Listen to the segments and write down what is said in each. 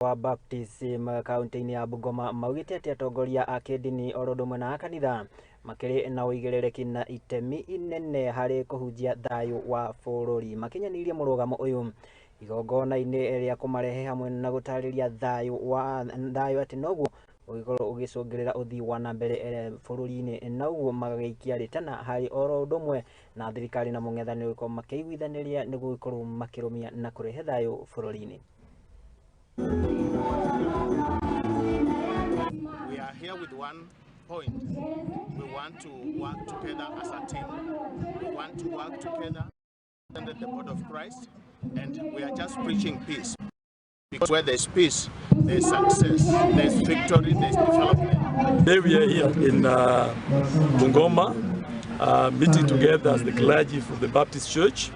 wa baptism kaunti-ini ya Bungoma maugite ati atongoria a Dini orodomwe na kanitha makiri na uigirereki na itemi inene hari kuhunjia thayu wa bururi makinyanirie murugamo uyu igongona-ini ria kumarehe hamwe na gutariria thayu ati noguo ugikorwo ugicungirira uthii wa na mbere bururi-ini na uguo magaikia ritana hari orodomwe na thirikari na mung'ethaniro gukorwo makiiguithaniria niguo gukorwo makirumia na kurehe thayu bururi-ini. We are here with one point. We want to work together as a team. We want to work together under the body of Christ, and we are just preaching peace. Because where there's peace, there's success, there's victory, there's development. Today we are here in Bungoma, meeting together as the clergy from the Baptist Church.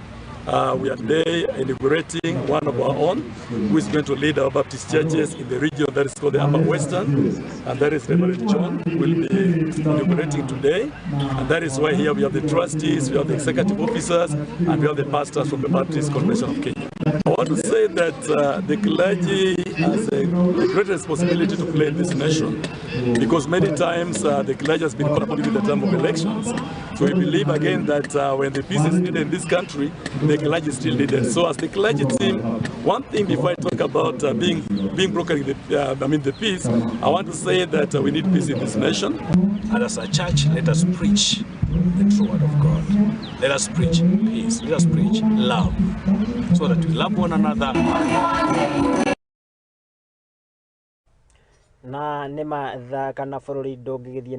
We are today inaugurating one of our own who is going to lead our Baptist churches in the region that is called the Upper Western, and that is Reverend John will be inaugurating today. And that is why here we have the trustees, we have the executive officers, and we have the pastors from the Baptist Convention of Kenya. I want to say that the clergy has a great responsibility to play in this nation, because many times the clergy has been corrupted in the time of elections. So we believe again that when the peace is needed in this country, the clergy is still needed. So as the clergy team, one thing before I talk about being brokering the peace, I want to say that we need peace in this nation. And as a church, let us preach the true word of God. Let us preach peace. Let us preach love, so that we love one another. Na nema tha kana bururi ndungigithie